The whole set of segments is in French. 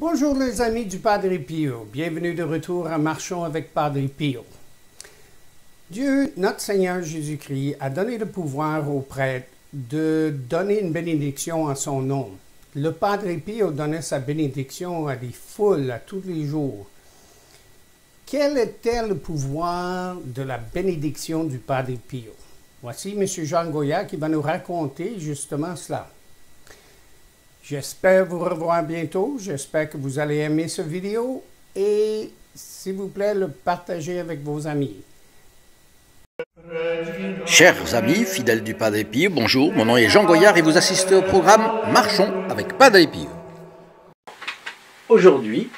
Bonjour les amis du Padre Pio, bienvenue de retour à Marchons avec Padre Pio. Dieu, notre Seigneur Jésus-Christ, a donné le pouvoir aux prêtres de donner une bénédiction en son nom. Le Padre Pio donnait sa bénédiction à des foules à tous les jours. Quel était le pouvoir de la bénédiction du Padre Pio? Voici M. Jean Goya qui va nous raconter justement cela. J'espère vous revoir bientôt, j'espère que vous allez aimer cette vidéo et s'il vous plaît, le partager avec vos amis. Chers amis, fidèles du Padre Pio, bonjour, mon nom est Jean Goyard et vous assistez au programme Marchons avec Padre Pio. Aujourd'hui,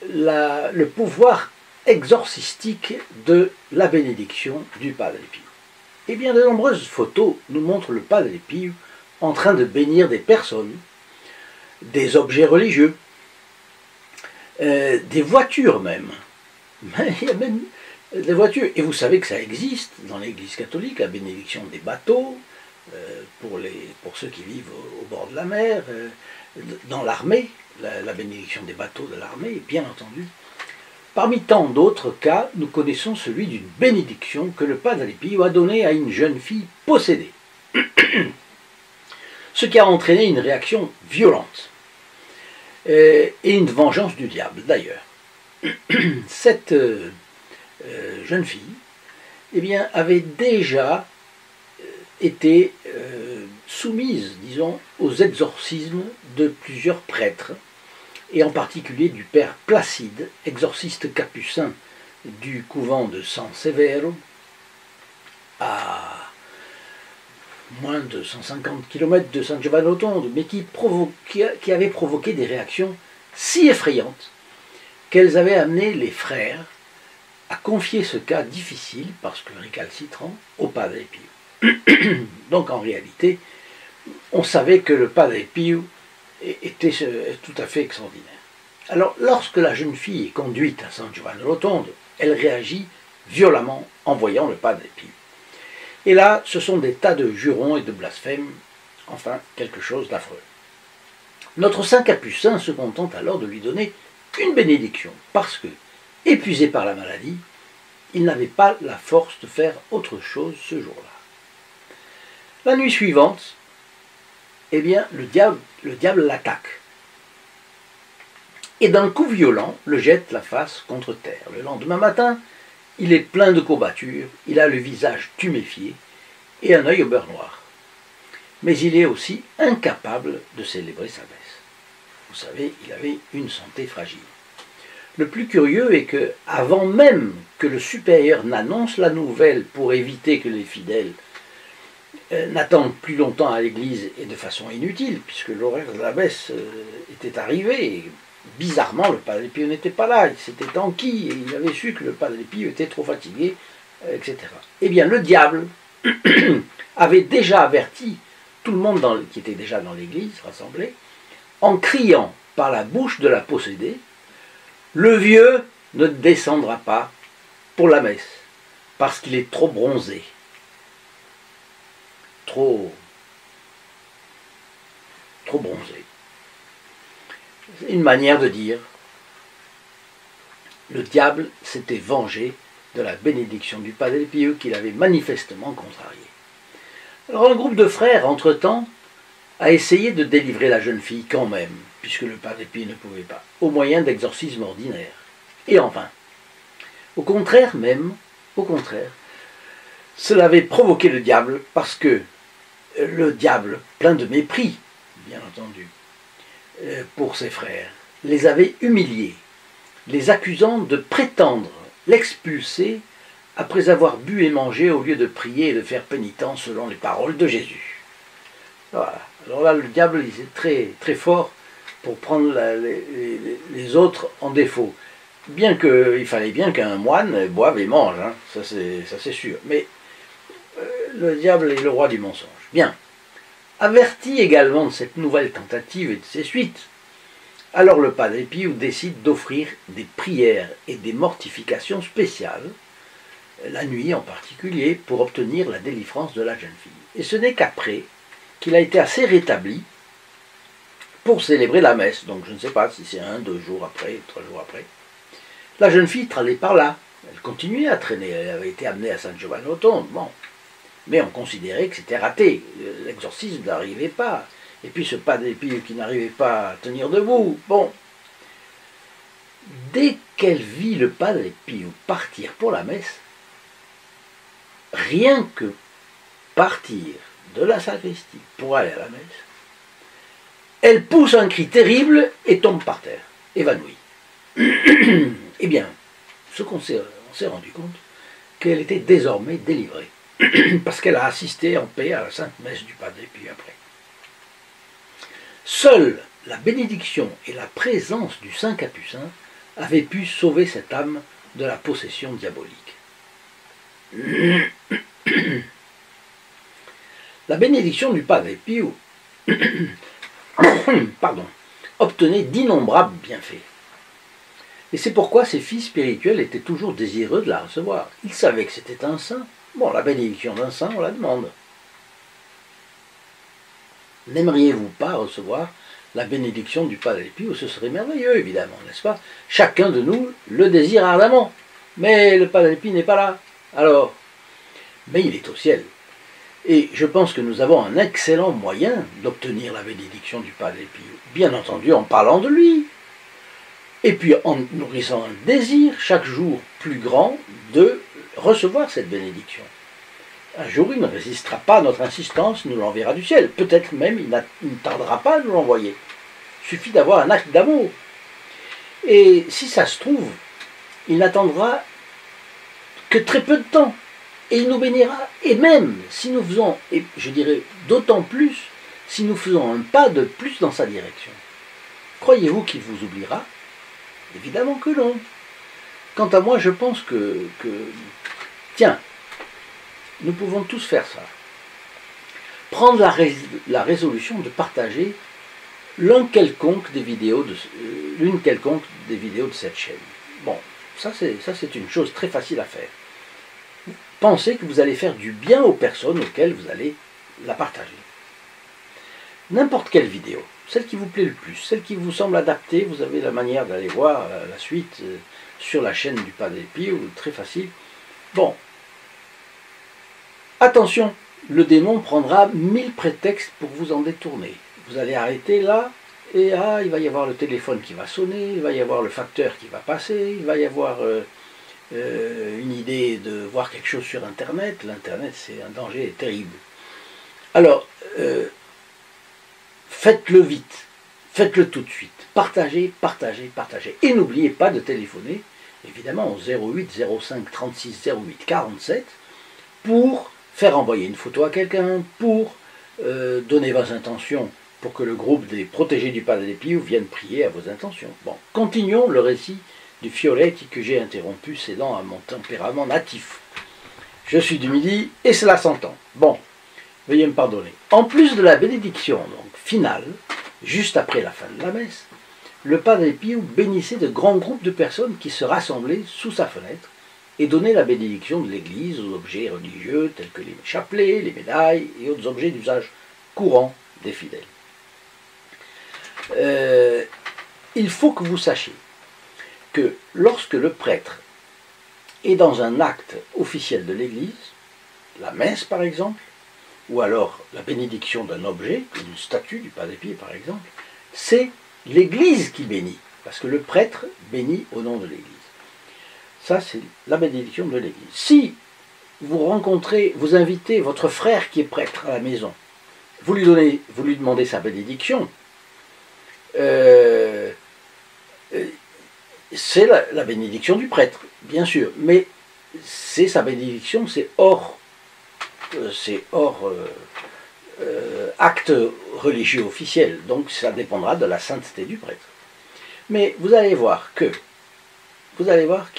le pouvoir exorcistique de la bénédiction du Padre Pio. Eh bien, de nombreuses photos nous montrent le Padre Pio en train de bénir des personnes, des objets religieux, des voitures même. Il y a même des voitures. Et vous savez que ça existe dans l'Église catholique, la bénédiction des bateaux, pour ceux qui vivent au bord de la mer, dans l'armée, la bénédiction des bateaux de l'armée, bien entendu. Parmi tant d'autres cas, nous connaissons celui d'une bénédiction que le Padre Pio a donnée à une jeune fille possédée. Ce qui a entraîné une réaction violente et une vengeance du diable d'ailleurs. Cette jeune fille eh bien, avait déjà été soumise, disons, aux exorcismes de plusieurs prêtres, et en particulier du père Placide, exorciste capucin du couvent de San Severo, à moins de 150 km de San Giovanni Rotondo, mais qui avait provoqué des réactions si effrayantes qu'elles avaient amené les frères à confier ce cas difficile, parce que récalcitrant, au Padre Pio. Donc en réalité, on savait que le Padre Pio était tout à fait extraordinaire. Alors lorsque la jeune fille est conduite à San Giovanni Rotondo, elle réagit violemment en voyant le Padre Pio. Et là, ce sont des tas de jurons et de blasphèmes, enfin, quelque chose d'affreux. Notre saint capucin se contente alors de lui donner une bénédiction, parce que, épuisé par la maladie, il n'avait pas la force de faire autre chose ce jour-là. La nuit suivante, eh bien, le diable l'attaque. Et d'un coup violent, le jette la face contre terre. Le lendemain matin, il est plein de courbatures, il a le visage tuméfié et un œil au beurre noir. Mais il est aussi incapable de célébrer sa messe. Vous savez, il avait une santé fragile. Le plus curieux est que, avant même que le supérieur n'annonce la nouvelle pour éviter que les fidèles n'attendent plus longtemps à l'église et de façon inutile, puisque l'horaire de la messe était arrivé, et bizarrement le Padre Pio n'était pas là, il s'était enquis, et il avait su que le Padre Pio était trop fatigué, etc. Eh bien, le diable avait déjà averti tout le monde qui était déjà dans l'église rassemblé, en criant par la bouche de la possédée: le vieux ne descendra pas pour la messe, parce qu'il est trop bronzé. Trop bronzé. C'est une manière de dire: le diable s'était vengé de la bénédiction du Padre Pio qu'il avait manifestement contrarié. Alors un groupe de frères, entre-temps, a essayé de délivrer la jeune fille quand même, puisque le Padre Pio ne pouvait pas, au moyen d'exorcismes ordinaires. Et en vain. Au contraire, cela avait provoqué le diable, parce que le diable, plein de mépris, bien entendu, pour ses frères, les avait humiliés, les accusant de prétendre l'expulser après avoir bu et mangé au lieu de prier et de faire pénitence selon les paroles de Jésus. Voilà. Alors là, le diable, il est très, très fort pour prendre les autres en défaut. Il fallait bien qu'un moine boive et mange, hein, ça c'est sûr. Mais le diable est le roi du mensonge. Bien. Averti également de cette nouvelle tentative et de ses suites, alors le Padre Pio décide d'offrir des prières et des mortifications spéciales, la nuit en particulier, pour obtenir la délivrance de la jeune fille. Et ce n'est qu'après qu'il a été assez rétabli pour célébrer la messe. Donc je ne sais pas si c'est 1, 2 jours après, 3 jours après. La jeune fille tralait par là. Elle continuait à traîner. Elle avait été amenée à San Giovanni Rotondo. Bon. Mais on considérait que c'était raté. L'exorcisme n'arrivait pas. Et puis ce Padre Pio qui n'arrivait pas à tenir debout. Bon. Dès qu'elle vit le Padre Pio partir pour la messe, rien que partir de la sacristie pour aller à la messe, elle pousse un cri terrible et tombe par terre, évanouie. Eh bien, on s'est rendu compte qu'elle était désormais délivrée, parce qu'elle a assisté en paix à la Sainte Messe du Padre Pio après. Seule la bénédiction et la présence du Saint Capucin avaient pu sauver cette âme de la possession diabolique. La bénédiction du Padre Pio obtenait d'innombrables bienfaits. Et c'est pourquoi ses fils spirituels étaient toujours désireux de la recevoir. Ils savaient que c'était un saint. Bon, la bénédiction d'un saint, on la demande. N'aimeriez-vous pas recevoir la bénédiction du Padre Pio? Ce serait merveilleux, évidemment, n'est-ce pas? Chacun de nous le désire ardemment. Mais le Padre Pio n'est pas là. Alors, mais il est au ciel. Et je pense que nous avons un excellent moyen d'obtenir la bénédiction du Padre Pio. Bien entendu, en parlant de lui. Et puis en nourrissant un désir chaque jour plus grand de recevoir cette bénédiction. Un jour, il ne résistera pas à notre insistance, nous l'enverra du ciel. Peut-être même, il ne tardera pas à nous l'envoyer. Il suffit d'avoir un acte d'amour. Et si ça se trouve, il n'attendra que très peu de temps. Et il nous bénira. Et même si nous faisons, et je dirais d'autant plus, si nous faisons un pas de plus dans sa direction. Croyez-vous qu'il vous oubliera? Évidemment que non. Quant à moi, je pense que tiens, nous pouvons tous faire ça. Prendre la résolution de partager l'une quelconque des vidéos de cette chaîne. Bon, ça c'est une chose très facile à faire. Pensez que vous allez faire du bien aux personnes auxquelles vous allez la partager. N'importe quelle vidéo, celle qui vous plaît le plus, celle qui vous semble adaptée, vous avez la manière d'aller voir la suite sur la chaîne du Padre Pio, très facile. Bon, attention, le démon prendra 1000 prétextes pour vous en détourner. Vous allez arrêter là, et il va y avoir le téléphone qui va sonner, il va y avoir le facteur qui va passer, il va y avoir une idée de voir quelque chose sur Internet. L'Internet, c'est un danger terrible. Alors, faites-le vite, faites-le tout de suite. Partagez, partagez, partagez. Et n'oubliez pas de téléphoner, évidemment, au 08 05 36 08 47 pour faire envoyer une photo à quelqu'un, pour donner vos intentions, pour que le groupe des protégés du Padre Pio vienne prier à vos intentions. Bon, continuons le récit du Fioretti que j'ai interrompu, cédant à mon tempérament natif. Je suis du Midi et cela s'entend. Bon, veuillez me pardonner. En plus de la bénédiction donc, finale, juste après la fin de la messe, le Padre Pio bénissait de grands groupes de personnes qui se rassemblaient sous sa fenêtre et donnaient la bénédiction de l'Église aux objets religieux tels que les chapelets, les médailles et autres objets d'usage courant des fidèles. Il faut que vous sachiez que lorsque le prêtre est dans un acte officiel de l'Église, la messe par exemple, ou alors la bénédiction d'un objet, une statue du Padre Pio par exemple, c'est l'Église qui bénit, parce que le prêtre bénit au nom de l'Église. Ça, c'est la bénédiction de l'Église. Si vous invitez votre frère qui est prêtre à la maison, vous lui demandez sa bénédiction, c'est la bénédiction du prêtre, bien sûr, mais c'est sa bénédiction, c'est hors acte religieux officiel, donc ça dépendra de la sainteté du prêtre. Mais vous allez voir qu'il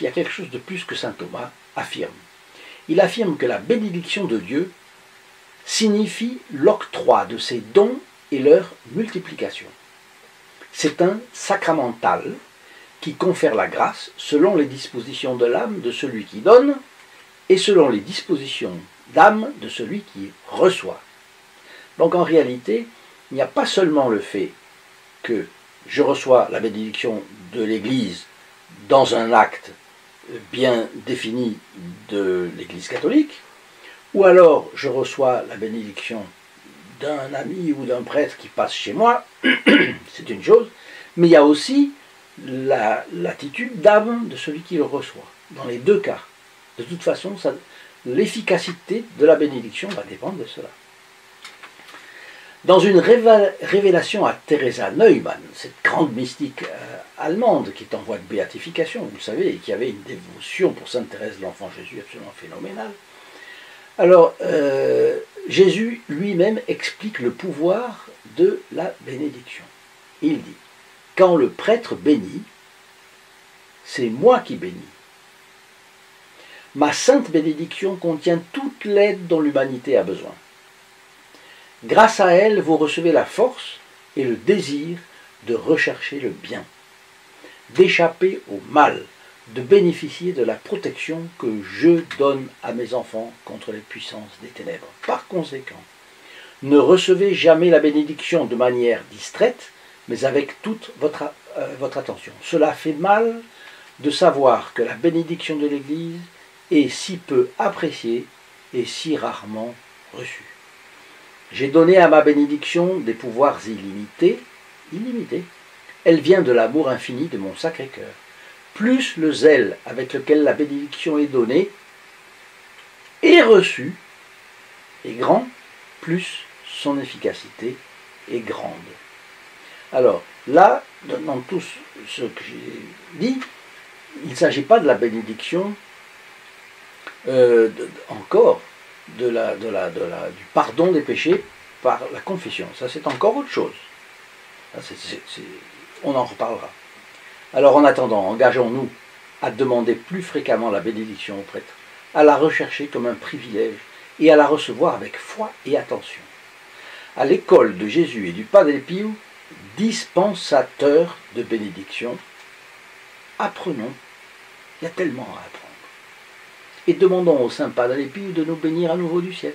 y a quelque chose de plus que saint Thomas affirme. Il affirme que la bénédiction de Dieu signifie l'octroi de ses dons et leur multiplication. C'est un sacramental qui confère la grâce selon les dispositions de l'âme de celui qui donne et selon les dispositions d'âme de celui qui reçoit. Donc en réalité, il n'y a pas seulement le fait que je reçois la bénédiction de l'Église dans un acte bien défini de l'Église catholique, ou alors je reçois la bénédiction d'un ami ou d'un prêtre qui passe chez moi, c'est une chose, mais il y a aussi l'attitude d'âme de celui qui le reçoit. Dans les deux cas, de toute façon, l'efficacité de la bénédiction va dépendre de cela. Dans une révélation à Teresa Neumann, cette grande mystique allemande qui est en voie de béatification, vous le savez, et qui avait une dévotion pour Sainte Thérèse de l'Enfant Jésus absolument phénoménale, alors Jésus lui-même explique le pouvoir de la bénédiction. Il dit, quand le prêtre bénit, c'est moi qui bénis. Ma sainte bénédiction contient toute l'aide dont l'humanité a besoin. Grâce à elle, vous recevez la force et le désir de rechercher le bien, d'échapper au mal, de bénéficier de la protection que je donne à mes enfants contre les puissances des ténèbres. Par conséquent, ne recevez jamais la bénédiction de manière distraite, mais avec toute votre attention. Cela fait mal de savoir que la bénédiction de l'Église est si peu appréciée et si rarement reçue. J'ai donné à ma bénédiction des pouvoirs illimités. Elle vient de l'amour infini de mon Sacré-Cœur. Plus le zèle avec lequel la bénédiction est donnée et reçue est grand, plus son efficacité est grande. Alors, là, dans tout ce que j'ai dit, il ne s'agit pas de la bénédiction encore du pardon des péchés par la confession. Ça, c'est encore autre chose. Là, on en reparlera. Alors, en attendant, engageons-nous à demander plus fréquemment la bénédiction au prêtre, à la rechercher comme un privilège et à la recevoir avec foi et attention. À l'école de Jésus et du Padre Pio, dispensateur de bénédiction, apprenons, il y a tellement à apprendre. Et demandons au Saint Padre Pio de nous bénir à nouveau du ciel.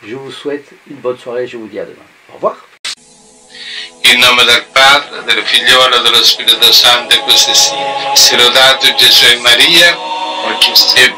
Je vous souhaite une bonne soirée et je vous dis à demain. Au revoir. In nome del Padre, del Figliolo e dello Spirito Santo, e così sia. Sia lodato Gesù e Maria, oggi e